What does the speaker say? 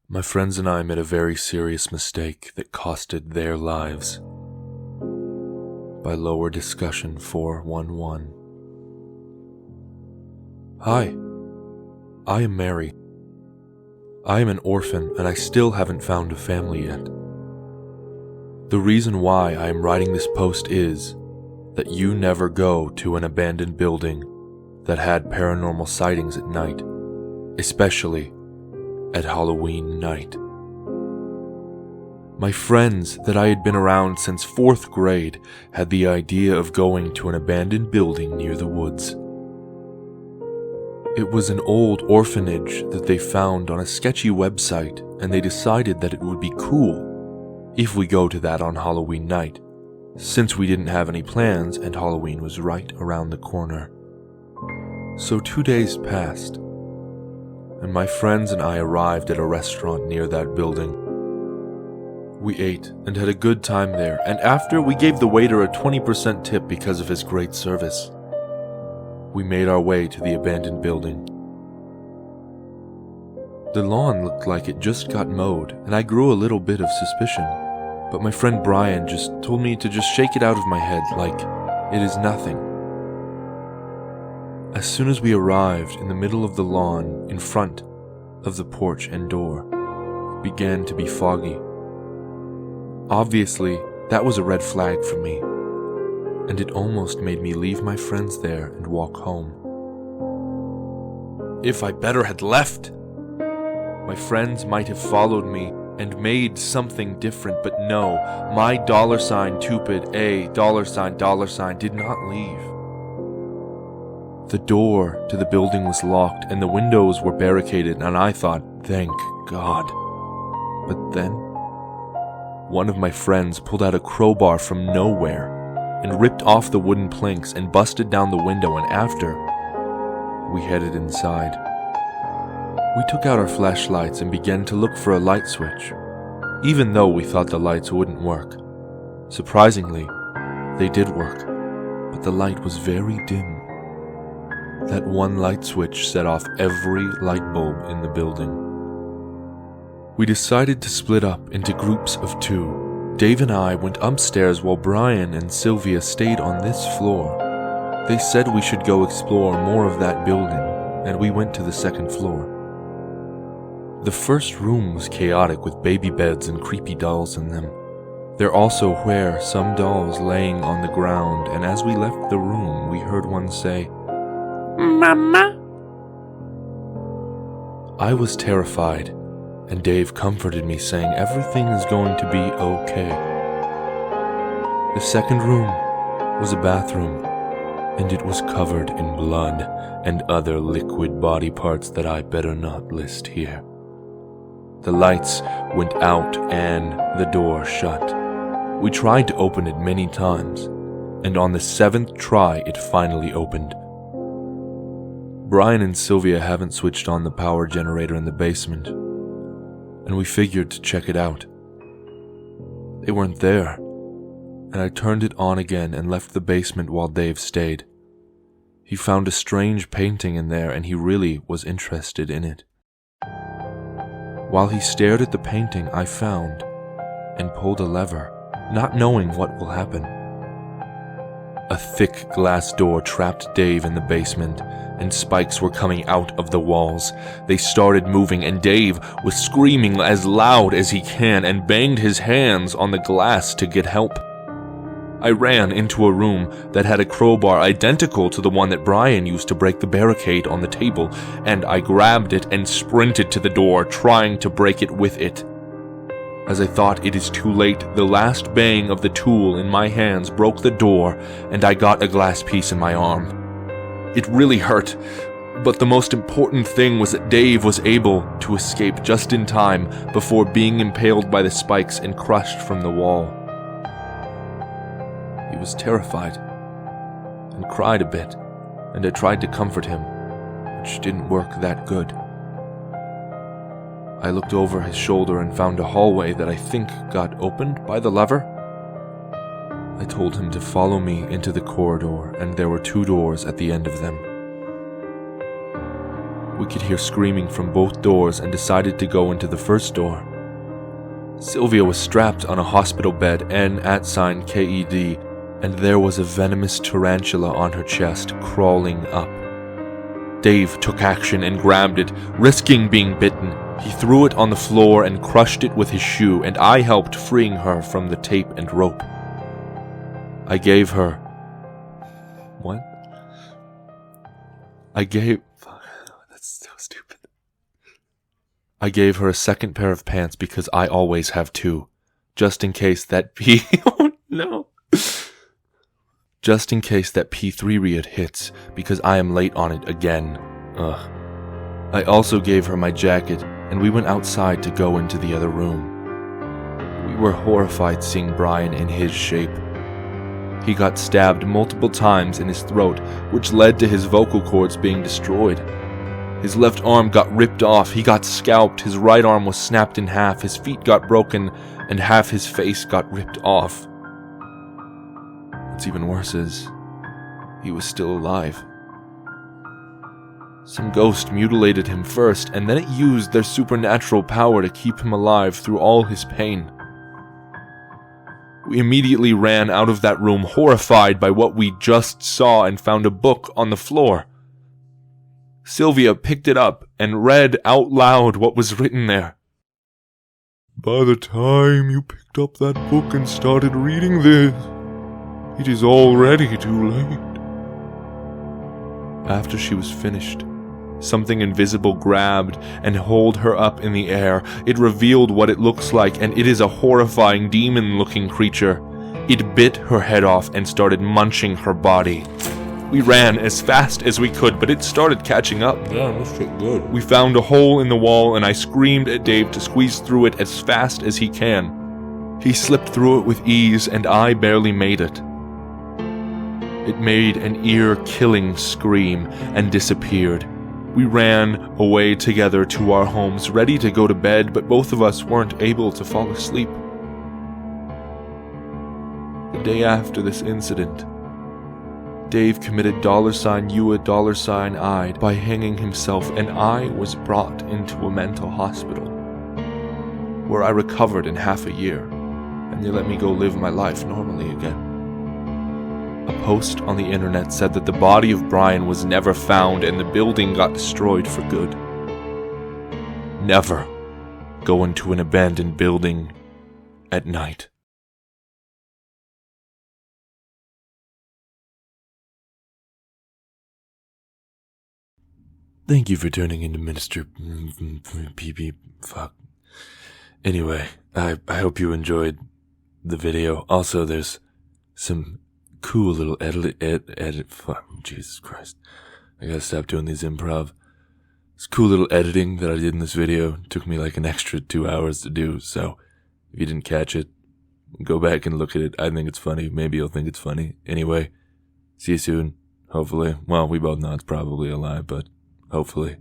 My friends and I made a very serious mistake that costed their lives. By Lower Discussion 411. Hi, I am Mary. I am an orphan and I still haven't found a family yet. The reason why I am writing this post is that you never go to an abandoned building that had paranormal sightings at night, especially at Halloween night. My friends that I had been around since 4th grade had the idea of going to an abandoned building near the woods. It was an old orphanage that they found on a sketchy website, and they decided that it would be cool if we go to that on Halloween night, since we didn't have any plans and Halloween was right around the corner. So 2 days passed, and my friends and I arrived at a restaurant near that building. We ate and had a good time there, and after we gave the waiter a 20% tip because of his great service. We made our way to the abandoned building. The lawn looked like it just got mowed, and I grew a little bit of suspicion, but my friend Brian just told me to just shake it out of my head like it is nothing. As soon as we arrived in the middle of the lawn, in front of the porch and door, it began to be foggy. Obviously, that was a red flag for me, and it almost made me leave my friends there and walk home. If I better had left, my friends might have followed me and made something different, but no, my $2pid did not leave. The door to the building was locked and the windows were barricaded, and I thought, thank God. But then, one of my friends pulled out a crowbar from nowhere and ripped off the wooden planks and busted down the window, and after, we headed inside. We took out our flashlights and began to look for a light switch, even though we thought the lights wouldn't work. Surprisingly, they did work, but the light was very dim. That one light switch set off every light bulb in the building. We decided to split up into groups of 2. Dave and I went upstairs while Brian and Sylvia stayed on this floor. They said we should go explore more of that building, and we went to the 2nd floor. The first room was chaotic with baby beds and creepy dolls in them. There also were some dolls laying on the ground, and as we left the room, we heard one say, "Mama?" I was terrified, and Dave comforted me, saying everything is going to be okay. The 2nd room was a bathroom, and it was covered in blood and other liquid body parts that I better not list here. The lights went out and the door shut. We tried to open it many times, and on the 7th try it finally opened. Brian and Sylvia haven't switched on the power generator in the basement, and we figured to check it out. They weren't there, and I turned it on again and left the basement while Dave stayed. He found a strange painting in there, and he really was interested in it. While he stared at the painting, I found and pulled a lever, not knowing what will happen. A thick glass door trapped Dave in the basement, and spikes were coming out of the walls. They started moving, and Dave was screaming as loud as he can and banged his hands on the glass to get help. I ran into a room that had a crowbar identical to the one that Brian used to break the barricade on the table, and I grabbed it and sprinted to the door, trying to break it with it. As I thought it is too late, the last bang of the tool in my hands broke the door, and I got a glass piece in my arm. It really hurt, but the most important thing was that Dave was able to escape just in time before being impaled by the spikes and crushed from the wall. He was terrified and cried a bit, and I tried to comfort him, which didn't work that good. I looked over his shoulder and found a hallway that I think got opened by the lever. I told him to follow me into the corridor, and there were 2 doors at the end of them. We could hear screaming from both doors and decided to go into the first door. Sylvia was strapped on a hospital bed N@KED, and there was a venomous tarantula on her chest crawling up. Dave took action and grabbed it, risking being bitten. He threw it on the floor and crushed it with his shoe, and I helped freeing her from the tape and rope. I gave her... What? That's so stupid. I gave her a second pair of pants because I always have two. Just in case that oh no. Just in case that P3 hits, because I am late on it again. Ugh. I also gave her my jacket, and we went outside to go into the other room. We were horrified seeing Brian in his shape. He got stabbed multiple times in his throat, which led to his vocal cords being destroyed. His left arm got ripped off, he got scalped, his right arm was snapped in half, his feet got broken, and half his face got ripped off. What's even worse is, he was still alive. Some ghost mutilated him first, and then it used their supernatural power to keep him alive through all his pain. We immediately ran out of that room, horrified by what we just saw, and found a book on the floor. Sylvia picked it up and read out loud what was written there. "By the time you picked up that book and started reading this, it is already too late." After she was finished, something invisible grabbed and held her up in the air. It revealed what it looks like, and it is a horrifying demon-looking creature. It bit her head off and started munching her body. We ran as fast as we could, but it started catching up. Damn, this shit good. We found a hole in the wall, and I screamed at Dave to squeeze through it as fast as he can. He slipped through it with ease, and I barely made it. It made an ear-killing scream and disappeared. We ran away together to our homes, ready to go to bed, but both of us weren't able to fall asleep. The day after this incident, Dave committed $you $I by hanging himself, and I was brought into a mental hospital, where I recovered in half a year, and they let me go live my life normally again. A post on the internet said that the body of Brian was never found and the building got destroyed for good. Never go into an abandoned building at night. Thank you for tuning into MrPeePeePasta. Fuck. Anyway, I hope you enjoyed the video. Also, there's some cool little edit. Fuck, Jesus Christ. I gotta stop doing these improv. It's cool little editing that I did in this video. It took me like an extra 2 hours to do, so if you didn't catch it, go back and look at it. I think it's funny. Maybe you'll think it's funny. Anyway, see you soon. Hopefully. Well, we both know it's probably a lie, but hopefully.